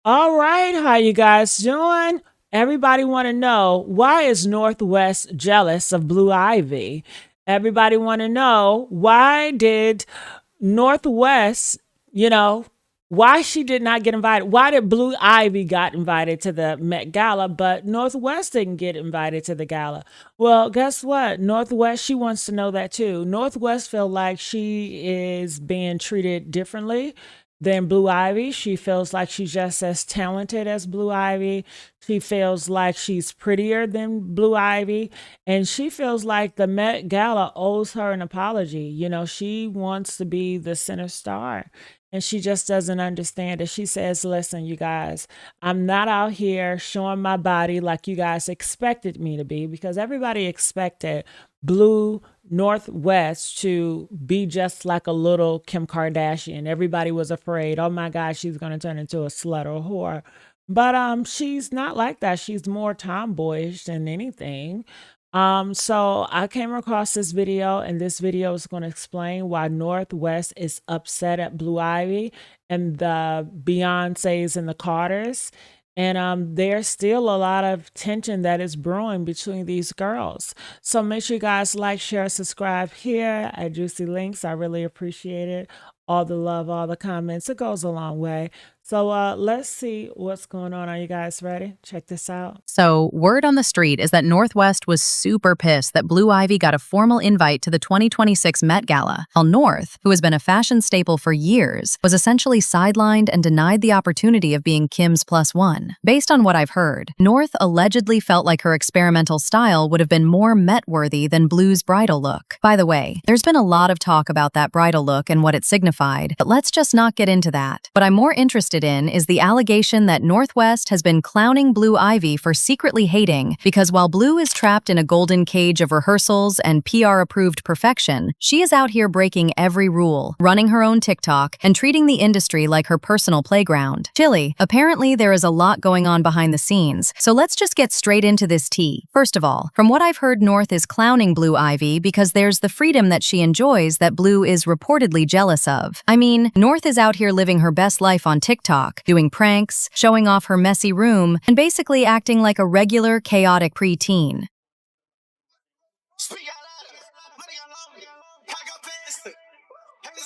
All right, how you guys doing? Everybody want to know, why is Northwest jealous of Blue Ivy? Everybody want to know, why did Northwest, you know, why she did not get invited? Why did Blue Ivy got invited to the Met Gala, but Northwest didn't get invited to the gala? Well, guess what? Northwest, she wants to know that too. Northwest feel like she is being treated differently than Blue Ivy. She feels like she's just as talented as Blue Ivy. She feels like she's prettier than Blue Ivy. And she feels like the Met Gala owes her an apology. She wants to be the center star. And she just doesn't understand it. She says, listen, you guys, I'm not out here showing my body like you guys expected me to be, because everybody expected Blue Northwest to be just like a little Kim Kardashian. Everybody was afraid, oh my God, she's going to turn into a slut or a whore. But she's not like that. She's more tomboyish than anything. So I came across this video, and this video is going to explain why Northwest is upset at Blue Ivy and the Beyoncés and the Carters. And there's still a lot of tension that is brewing between these girls. So make sure you guys like, share, subscribe here at Juicy Links. I really appreciate it. All the love, all the comments. It goes a long way. So let's see what's going on. Are you guys ready? Check this out. So, word on the street is that Northwest was super pissed that Blue Ivy got a formal invite to the 2026 Met Gala, while North, who has been a fashion staple for years, was essentially sidelined and denied the opportunity of being Kim's +1. Based on what I've heard, North allegedly felt like her experimental style would have been more Met-worthy than Blue's bridal look. By the way, there's been a lot of talk about that bridal look and what it signified, but let's just not get into that. What I'm more interested in is the allegation that Northwest has been clowning Blue Ivy for secretly hating, because while Blue is trapped in a golden cage of rehearsals and PR-approved perfection, she is out here breaking every rule, running her own TikTok, and treating the industry like her personal playground. Chilly, apparently there is a lot going on behind the scenes, so let's just get straight into this tea. First of all, from what I've heard, North is clowning Blue Ivy because there's the freedom that she enjoys that Blue is reportedly jealous of. I mean, North is out here living her best life on TikTok, doing pranks, showing off her messy room, and basically acting like a regular, chaotic preteen.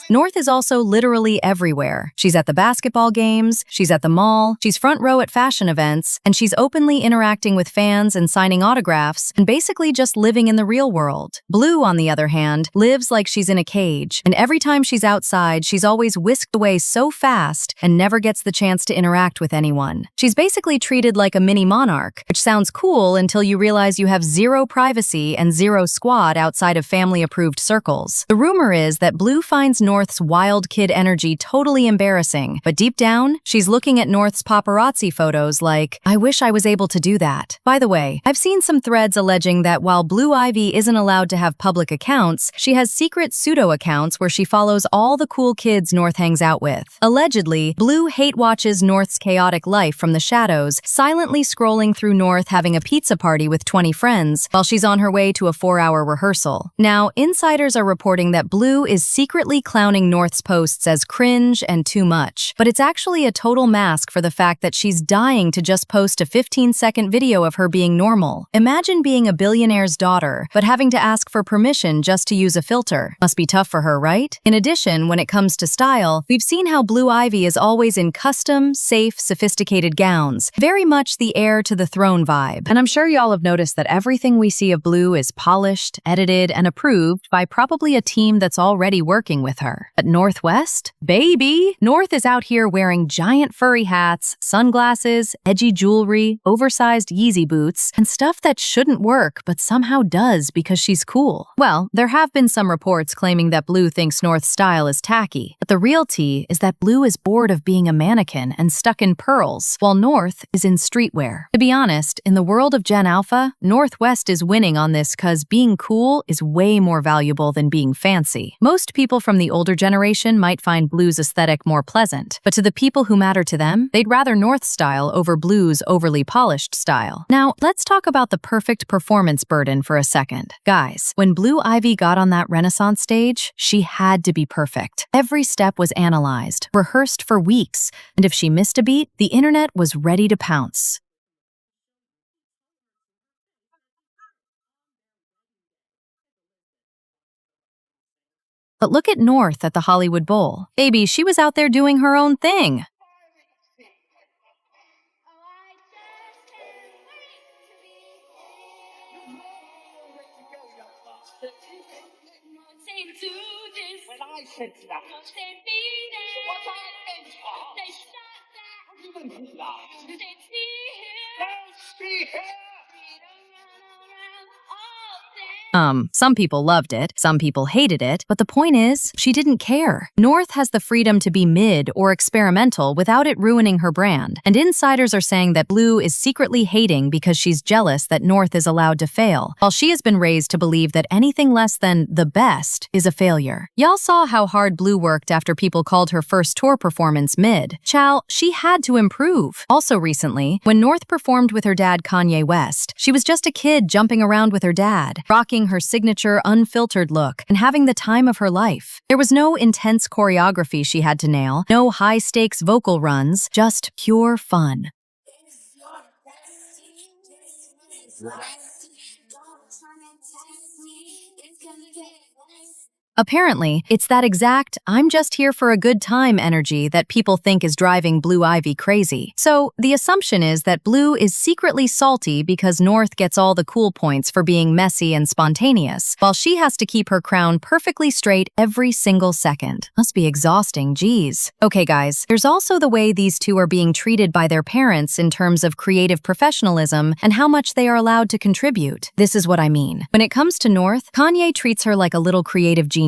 North is also literally everywhere. She's at the basketball games, she's at the mall, she's front row at fashion events, and she's openly interacting with fans and signing autographs, and basically just living in the real world. Blue, on the other hand, lives like she's in a cage, and every time she's outside, she's always whisked away so fast and never gets the chance to interact with anyone. She's basically treated like a mini monarch, which sounds cool until you realize you have zero privacy and zero squad outside of family-approved circles. The rumor is that Blue finds North's wild kid energy totally embarrassing, but deep down, she's looking at North's paparazzi photos like, I wish I was able to do that. By the way, I've seen some threads alleging that while Blue Ivy isn't allowed to have public accounts, she has secret pseudo-accounts where she follows all the cool kids North hangs out with. Allegedly, Blue hate-watches North's chaotic life from the shadows, silently scrolling through North having a pizza party with 20 friends while she's on her way to a 4-hour rehearsal. Now, insiders are reporting that Blue is secretly clowning North's posts as cringe and too much, but it's actually a total mask for the fact that she's dying to just post a 15-second video of her being normal. Imagine being a billionaire's daughter, but having to ask for permission just to use a filter. Must be tough for her, right? In addition, when it comes to style, we've seen how Blue Ivy is always in custom, safe, sophisticated gowns, very much the heir to the throne vibe. And I'm sure y'all have noticed that everything we see of Blue is polished, edited, and approved by probably a team that's already working with her. But Northwest? Baby! North is out here wearing giant furry hats, sunglasses, edgy jewelry, oversized Yeezy boots, and stuff that shouldn't work but somehow does because she's cool. Well, there have been some reports claiming that Blue thinks North's style is tacky, but the real tea is that Blue is bored of being a mannequin and stuck in pearls, while North is in streetwear. To be honest, in the world of Gen Alpha, Northwest is winning on this cause being cool is way more valuable than being fancy. Most people from the older older generation might find Blue's aesthetic more pleasant, but to the people who matter to them, they'd rather North's style over Blue's overly polished style. Now, let's talk about the perfect performance burden for a second. Guys, when Blue Ivy got on that Renaissance stage, she had to be perfect. Every step was analyzed, rehearsed for weeks, and if she missed a beat, the internet was ready to pounce. But look at North at the Hollywood Bowl. Baby, she was out there doing her own thing. Some people loved it, some people hated it, but the point is, she didn't care. North has the freedom to be mid or experimental without it ruining her brand, and insiders are saying that Blue is secretly hating because she's jealous that North is allowed to fail, while she has been raised to believe that anything less than the best is a failure. Y'all saw how hard Blue worked after people called her first tour performance mid. Chow, she had to improve. Also recently, when North performed with her dad Kanye West, she was just a kid jumping around with her dad, rocking her signature unfiltered look and having the time of her life. There was no intense choreography she had to nail, no high-stakes vocal runs, just pure fun. Apparently, it's that exact "I'm just here for a good time" energy that people think is driving Blue Ivy crazy. So, the assumption is that Blue is secretly salty because North gets all the cool points for being messy and spontaneous, while she has to keep her crown perfectly straight every single second. Must be exhausting, geez. Okay guys, there's also the way these two are being treated by their parents in terms of creative professionalism and how much they are allowed to contribute. This is what I mean. When it comes to North, Kanye treats her like a little creative genius.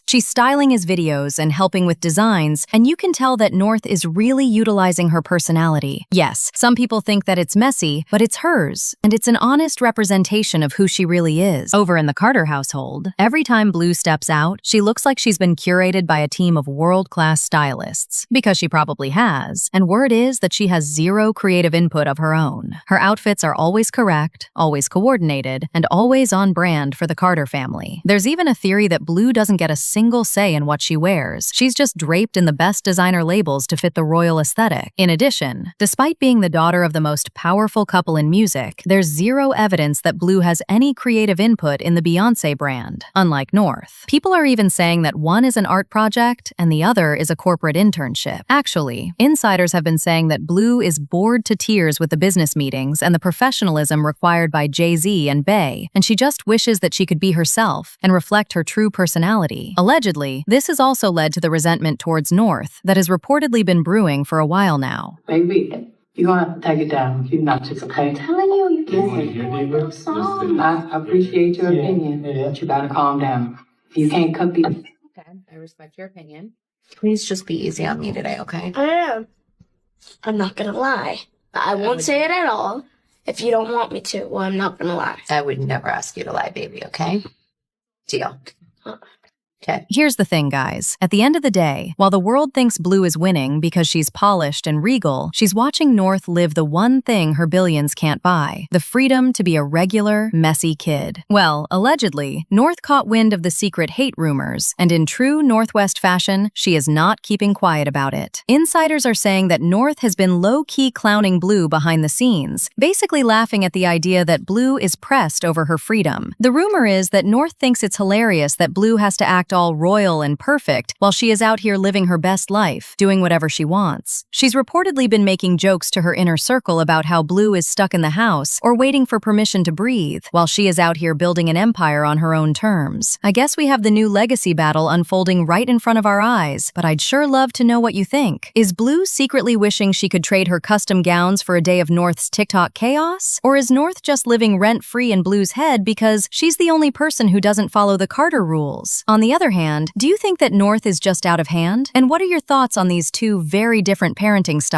She's styling his videos and helping with designs, and you can tell that North is really utilizing her personality. Yes, some people think that it's messy, but it's hers, and it's an honest representation of who she really is. Over in the Carter household, every time Blue steps out, she looks like she's been curated by a team of world-class stylists, because she probably has, and word is that she has zero creative input of her own. Her outfits are always correct, always coordinated, and always on brand for the Carter family. There's even a theory that Blue doesn't get a single say in what she wears. She's just draped in the best designer labels to fit the royal aesthetic. In addition, despite being the daughter of the most powerful couple in music, there's zero evidence that Blue has any creative input in the Beyoncé brand, unlike North. People are even saying that one is an art project and the other is a corporate internship. Actually, insiders have been saying that Blue is bored to tears with the business meetings and the professionalism required by Jay-Z and Bey, and she just wishes that she could be herself and reflect her true personality. Allegedly, this has also led to the resentment towards North that has reportedly been brewing for a while now. Baby, you're gonna have to take it down. You're not just okay. I'm telling you, I appreciate your opinion, but you gotta calm down. You can't cut the. Okay, I respect your opinion. Please just be easy on me today, okay? I am. I'm not gonna lie. I won't say it at all. If you don't want me to, well, I'm not gonna lie. I would never ask you to lie, baby, okay? Deal. Okay. Here's the thing, guys. At the end of the day, while the world thinks Blue is winning because she's polished and regal, she's watching North live the one thing her billions can't buy: the freedom to be a regular, messy kid. Well, allegedly, North caught wind of the secret hate rumors, and in true Northwest fashion, she is not keeping quiet about it. Insiders are saying that North has been low-key clowning Blue behind the scenes, basically laughing at the idea that Blue is pressed over her freedom. The rumor is that North thinks it's hilarious that Blue has to act all royal and perfect while she is out here living her best life, doing whatever she wants. She's reportedly been making jokes to her inner circle about how Blue is stuck in the house or waiting for permission to breathe, while she is out here building an empire on her own terms. I guess we have the new legacy battle unfolding right in front of our eyes, but I'd sure love to know what you think. Is Blue secretly wishing she could trade her custom gowns for a day of North's TikTok chaos? Or is North just living rent-free in Blue's head because she's the only person who doesn't follow the Carter rules? On the other hand, do you think that North is just out of hand? And what are your thoughts on these two very different parenting styles?